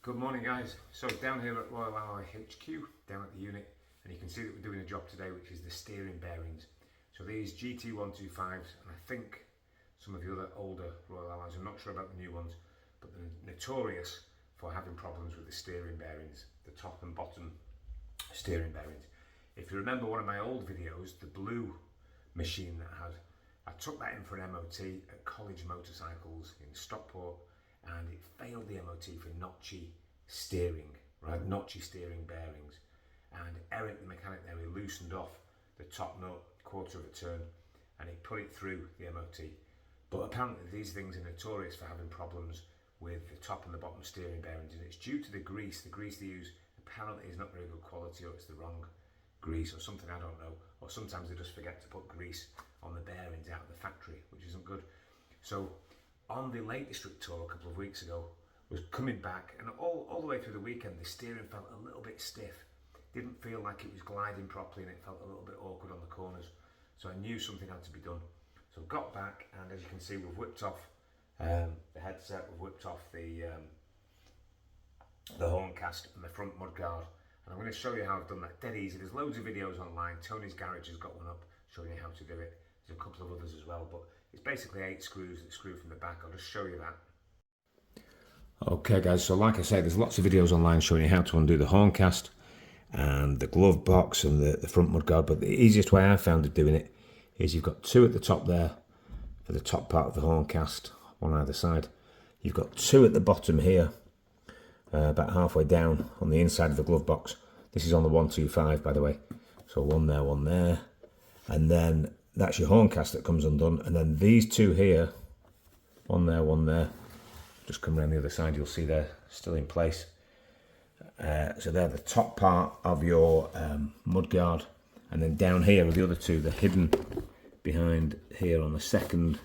Good morning guys. So down here at Royal Alloy HQ, down at the unit, and you can see that we're doing a job today which is the steering bearings. So these GT125s, and I think some of the other older Royal Alloys, I'm not sure about the new ones, but they're notorious for having problems with the steering bearings, the top and bottom steering bearings. If you remember one of my old videos, the blue machine that I took that in for an MOT at College Motorcycles in Stockport, and it failed the MOT for notchy steering, right? Notchy steering bearings. And Eric, the mechanic there, he loosened off the top nut, quarter of a turn, and he put it through the MOT. But apparently these things are notorious for having problems with the top and the bottom steering bearings, and it's due to the grease. The grease they use apparently is not very good quality, or it's the wrong grease or something, I don't know. Or sometimes they just forget to put grease on the bearings out of the factory, which isn't good. So on the Lake District tour a couple of weeks ago, was coming back, and all the way through the weekend the steering felt a little bit stiff. Didn't feel like it was gliding properly, and it felt a little bit awkward on the corners. So I knew something had to be done. So got back, and as you can see, we've whipped off the headset, we've whipped off the horn cast and the front mudguard. And I'm going to show you how I've done that. Dead easy. There's loads of videos online. Tony's Garage has got one up showing you how to do it. There's a couple of others as well, but it's basically 8 screws that screw from the back. I'll just show you that. Okay guys, so like I say, there's lots of videos online showing you how to undo the horn cast and the glove box and the front mudguard, but the easiest way I found of doing it is you've got 2 at the top there for the top part of the horn cast, one either side. You've got 2 at the bottom here, about halfway down on the inside of the glove box. This is on the 125, by the way. So one there, and then that's your horn cast that comes undone, and then these 2 here, one there, just come around the other side, you'll see they're still in place. So they're the top part of your mudguard, and then down here are the other 2, they're hidden behind here on the second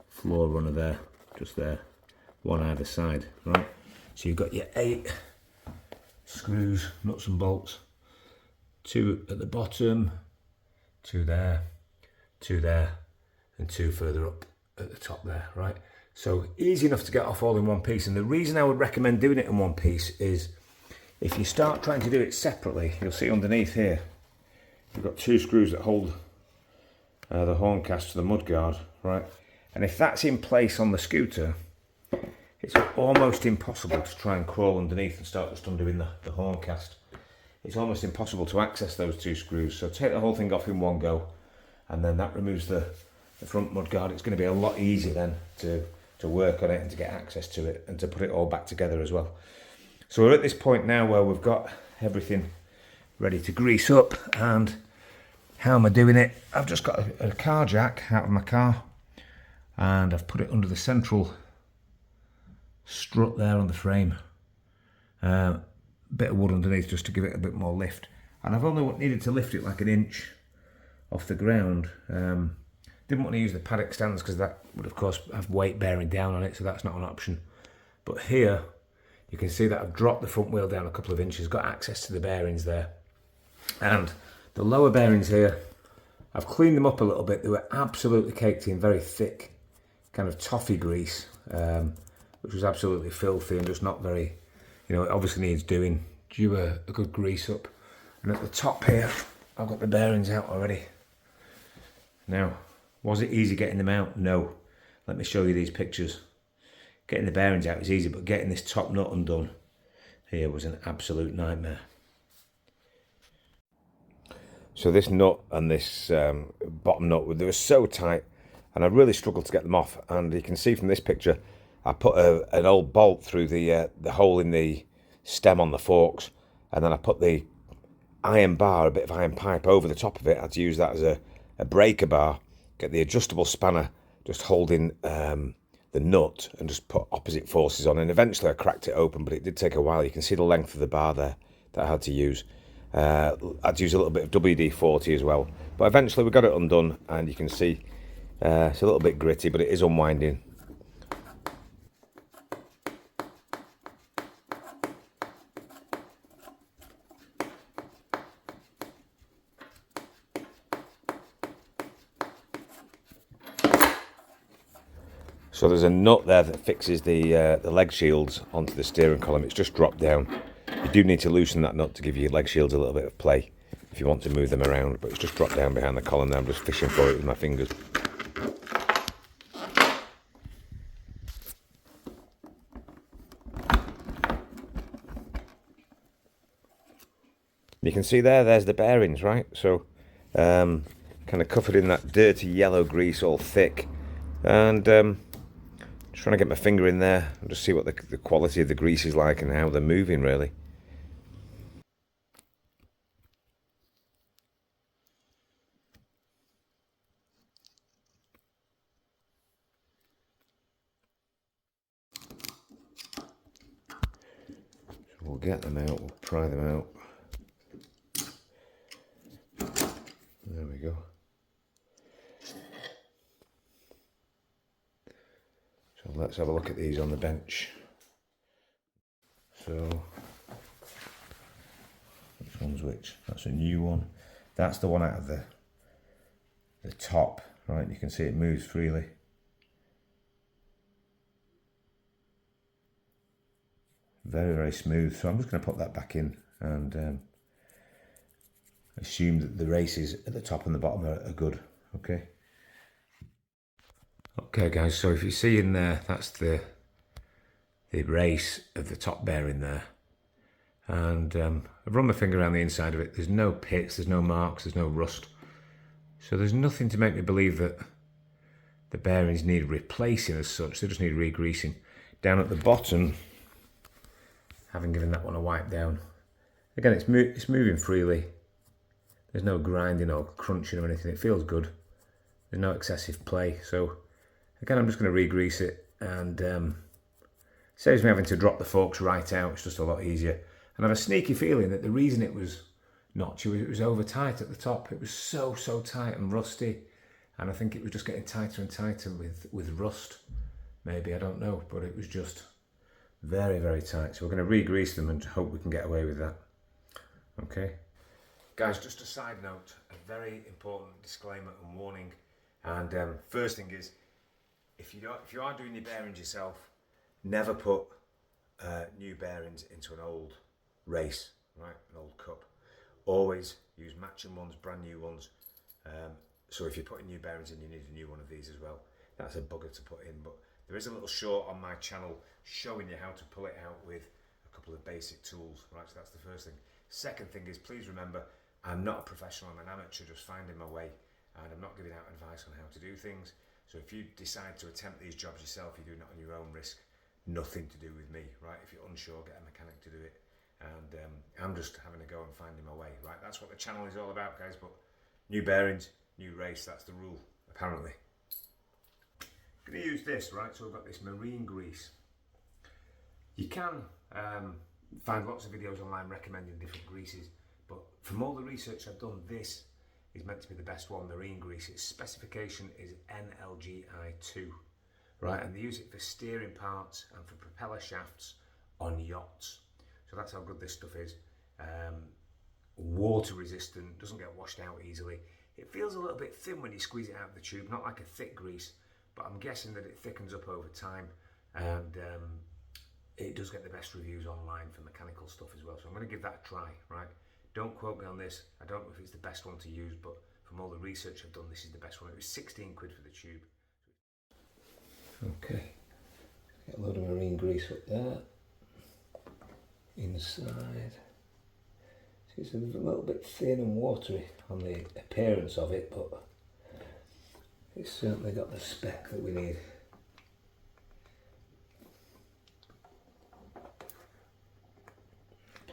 floor runner there, just there, one either side, right? So you've got your 8 screws, nuts and bolts, 2 at the bottom, 2 there, 2 there, and 2 further up at the top there, right? So easy enough to get off all in one piece. And the reason I would recommend doing it in one piece is if you start trying to do it separately, you'll see underneath here, you've got 2 screws that hold the horn cast to the mudguard, right? And if that's in place on the scooter, it's almost impossible to try and crawl underneath and start just undoing the horn cast. It's almost impossible to access those 2 screws. So take the whole thing off in one go, and then that removes the front mudguard. It's going to be a lot easier then to work on it and to get access to it and to put it all back together as well. So we're at this point now where we've got everything ready to grease up. And how am I doing it? I've just got a car jack out of my car, and I've put it under the central strut there on the frame. Bit of wood underneath just to give it a bit more lift, and I've only needed to lift it like 1 inch off the ground. Didn't want to use the paddock stands because that would of course have weight bearing down on it, so that's not an option. But here you can see that I've dropped the front wheel down a couple of inches, got access to the bearings there, and the lower bearings here, I've cleaned them up a little bit. They were absolutely caked in very thick kind of toffee grease, which was absolutely filthy and just not very, it obviously needs doing, due a good grease up. And at the top here, I've got the bearings out already. Now, was it easy getting them out? No. Let me show you these pictures. Getting the bearings out is easy, but getting this top nut undone here was an absolute nightmare. So this nut and this bottom nut, they were so tight, and I really struggled to get them off. And you can see from this picture, I put an old bolt through the hole in the stem on the forks, and then I put the iron bar, a bit of iron pipe over the top of it. I had to use that as a breaker bar, get the adjustable spanner just holding the nut, and just put opposite forces on, and eventually I cracked it open, but it did take a while. You can see the length of the bar there that I had to use. I had to use a little bit of WD-40 as well, but eventually we got it undone, and you can see it's a little bit gritty, but it is unwinding. So there's a nut there that fixes the leg shields onto the steering column. It's just dropped down. You do need to loosen that nut to give your leg shields a little bit of play if you want to move them around, but it's just dropped down behind the column there. I'm just fishing for it with my fingers. You can see there's the bearings, right? So kind of covered in that dirty yellow grease, all thick, and just trying to get my finger in there and just see what the quality of the grease is like and how they're moving, really. So we'll get them out, we'll pry them out. There we go. So let's have a look at these on the bench. So, which one's which? That's a new one. That's the one out of the top, right? You can see it moves freely. Very, very smooth. So I'm just going to put that back in and assume that the races at the top and the bottom are good. Okay. Okay, guys. So if you see in there, that's the race of the top bearing there. And I've run my finger around the inside of it. There's no pits, there's no marks, there's no rust. So there's nothing to make me believe that the bearings need replacing as such. They just need regreasing. Down at the bottom, having given that one a wipe down, again it's moving freely. There's no grinding or crunching or anything. It feels good. There's no excessive play. So again, I'm just going to regrease it, and saves me having to drop the forks right out. It's just a lot easier. And I have a sneaky feeling that the reason it was notchy, it was over tight at the top. It was so tight and rusty, and I think it was just getting tighter and tighter with rust. Maybe, I don't know, but it was just very, very tight. So we're going to re-grease them and hope we can get away with that. Okay. Guys, just a side note, a very important disclaimer and warning. And first thing is, if you are doing your bearings yourself, never put new bearings into an old race, right? An old cup. Always use matching ones, brand new ones. So if you're putting new bearings in, you need a new one of these as well. That's a bugger to put in, but there is a little short on my channel showing you how to pull it out with a couple of basic tools, right? So that's the first thing. Second thing is, please remember, I'm not a professional, I'm an amateur just finding my way, and I'm not giving out advice on how to do things. So if you decide to attempt these jobs yourself, you're doing it on your own risk. Nothing to do with me, right? If you're unsure, get a mechanic to do it. And I'm just having a go and finding my way, right? That's what the channel is all about, guys. But new bearings, new race, that's the rule, apparently. I'm going to use this, right? So we've got this marine grease. You can find lots of videos online recommending different greases, but from all the research I've done, this is meant to be the best one, marine grease. Its specification is NLGI2, right? And they use it for steering parts and for propeller shafts on yachts. So that's how good this stuff is. Water resistant, doesn't get washed out easily. It feels a little bit thin when you squeeze it out of the tube, not like a thick grease, but I'm guessing that it thickens up over time, and it does get the best reviews online for mechanical stuff as well. So I'm going to give that a try, right? Don't quote me on this. I don't know if it's the best one to use, but from all the research I've done, this is the best one. It was 16 quid for the tube. Okay, get a load of marine grease up there. Inside. See, it's a little bit thin and watery on the appearance of it, but it's certainly got the spec that we need.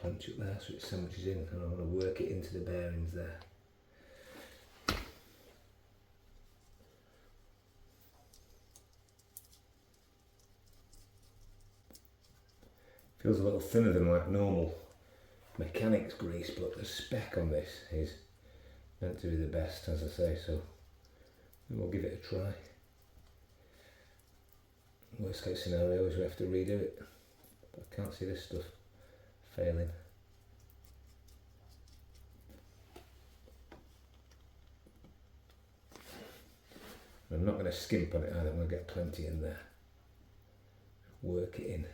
Punch it there so it sandwiches in, and I'm going to work it into the bearings there. Feels a little thinner than like normal mechanics grease, but the spec on this is meant to be the best, as I say, so we'll give it a try. Worst case scenario is we have to redo it, but I can't see this stuff failing. I'm not going to skimp on it either, I'm going to get plenty in there. work it in.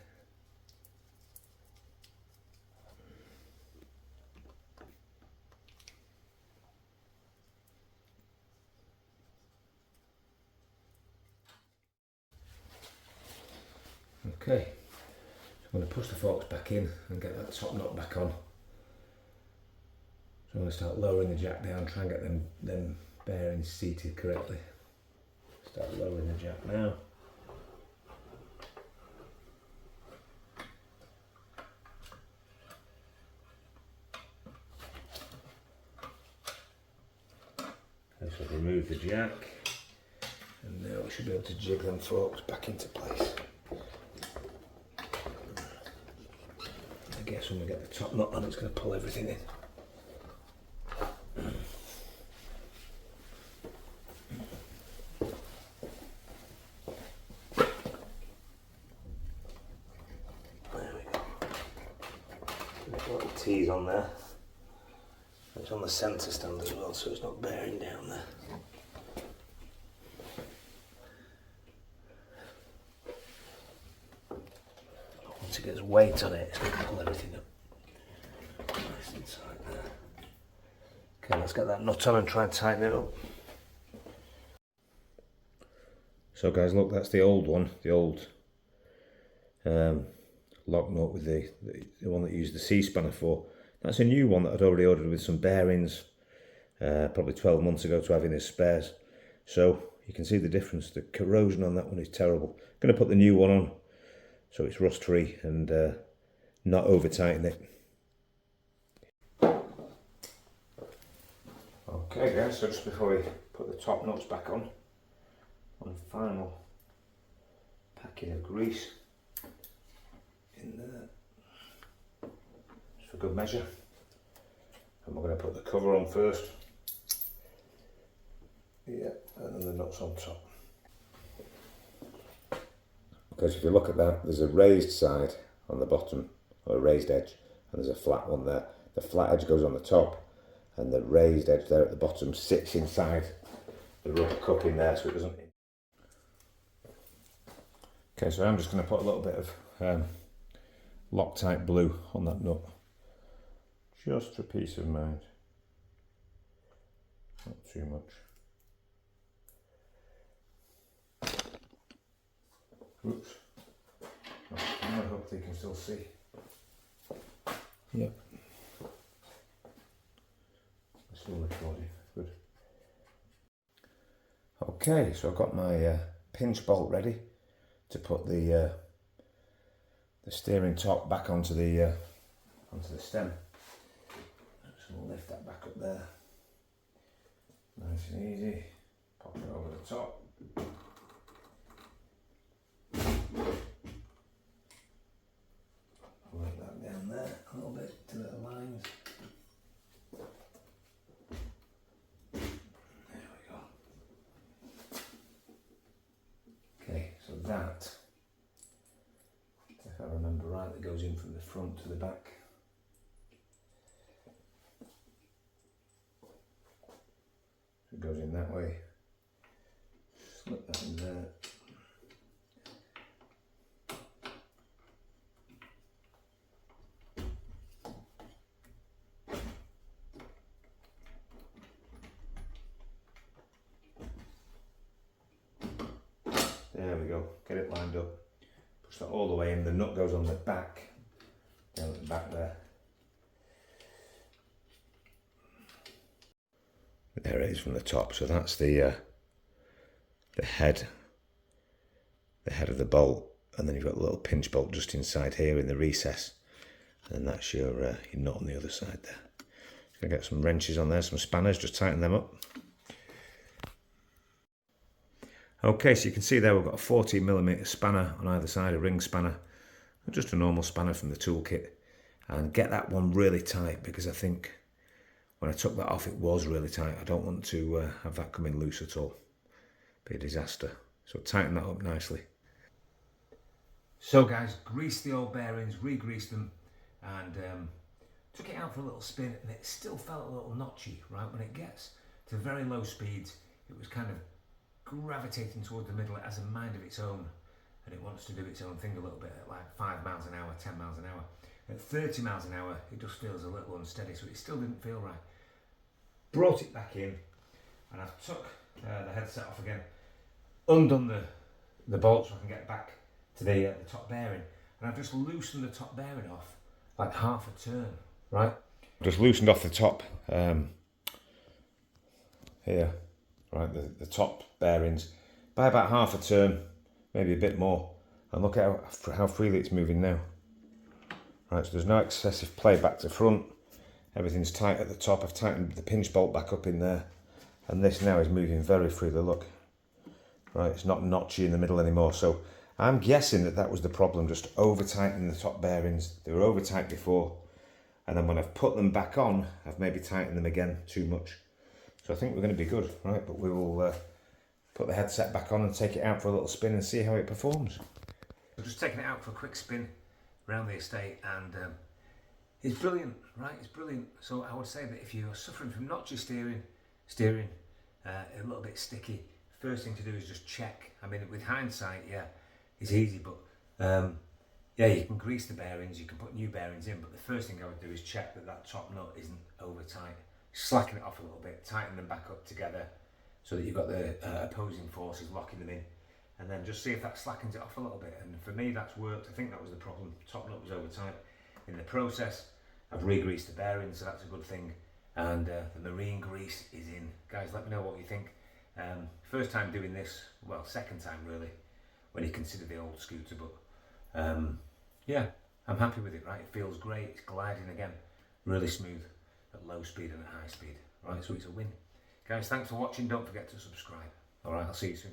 Okay, so I'm going to push the forks back in and get that top nut back on. So I'm going to start lowering the jack down, try and get them bearings seated correctly. Start lowering the jack now. Okay, so remove the jack, and now we should be able to jig them forks back into place. I guess when we get the top nut on, it's going to pull everything in. T's on there. It's on the centre stand as well, so it's not bearing down there. Once it gets weight on it, it's going to pull everything up. Nice inside there. Okay, let's get that nut on and try and tighten it up. So guys, look, that's the old one, the old lock nut with the one that you used the C-spanner for. That's a new one that I'd already ordered with some bearings probably 12 months ago to have in as spares. So you can see the difference. The corrosion on that one is terrible. I'm going to put the new one on so it's rust free and not over tighten it. Okay guys, so just before we put the top nuts back on, one final packet of grease in there, just for good measure. And we're going to put the cover on first. Yeah, and then the nuts on top. Because if you look at that, there's a raised side on the bottom, or a raised edge, and there's a flat one there. The flat edge goes on the top, and the raised edge there at the bottom sits inside the rubber cup in there, so it doesn't. Okay, so I'm just going to put a little bit of Loctite blue on that nut, just for peace of mind, not too much. Oops, I hope they can still see. Yep, still recording, good. Okay, so I've got my pinch bolt ready to put the steering top back onto the stem. Just going to lift that back up there, nice and easy. Pop it over the top. Work that down there a little bit to the lines. There we go. Okay, so that, if I remember right, that goes in from the front to the back. So it goes in that way. Slip that in there. There we go, get it lined up. Push that all the way in, the nut goes on the back, down at the back there. There it is from the top, so that's the head of the bolt, and then you've got a little pinch bolt just inside here in the recess, and that's your nut on the other side there. Just gonna get some wrenches on there, some spanners, just tighten them up. Okay, so you can see there we've got a 14mm spanner on either side, a ring spanner, just a normal spanner from the toolkit, and get that one really tight, because I think when I took that off it was really tight. I don't want to have that coming loose at all. Be a disaster. So tighten that up nicely. So guys, greased the old bearings, re-greased them, and took it out for a little spin, and it still felt a little notchy, right? When it gets to very low speeds, it was kind of gravitating towards the middle. It has a mind of its own, and it wants to do its own thing a little bit at like 5 miles an hour, 10 miles an hour. At 30 miles an hour, it just feels a little unsteady, so it still didn't feel right. Brought it back in, and I've took the headset off again, undone the bolt so I can get back to the top bearing, and I've just loosened the top bearing off like half a turn, right? Just loosened off the top here, right, the top bearings by about half a turn, maybe a bit more, and look at how freely it's moving now. Right, so there's no excessive play back to front, everything's tight at the top. I've tightened the pinch bolt back up in there, and this now is moving very freely, look. Right, it's not notchy in the middle anymore, so I'm guessing that was the problem, just over tightening the top bearings. They were over tight before, and then when I've put them back on, I've maybe tightened them again too much. So I think we're going to be good, right? But we will put the headset back on and take it out for a little spin and see how it performs. We're just taking it out for a quick spin around the estate, and it's brilliant, right? It's brilliant. So I would say that if you're suffering from notchy steering, a little bit sticky, first thing to do is just check. I mean, with hindsight, yeah, it's easy, but yeah, you can grease the bearings, you can put new bearings in, but the first thing I would do is check that top nut isn't over tight. Slacken it off a little bit, tighten them back up together so that you've got the opposing forces locking them in, and then just see if that slackens it off a little bit. And for me, that's worked. I think that was the problem. Top nut was over tight. In the process, I've re-greased the bearings, so that's a good thing. And the marine grease is in. Guys, let me know what you think. First time doing this, well, second time really, when you consider the old scooter, but yeah, I'm happy with it, right? It feels great, it's gliding again, really smooth at low speed and at high speed, right? So it's a win. Guys, thanks for watching, don't forget to subscribe. Alright, I'll see you soon.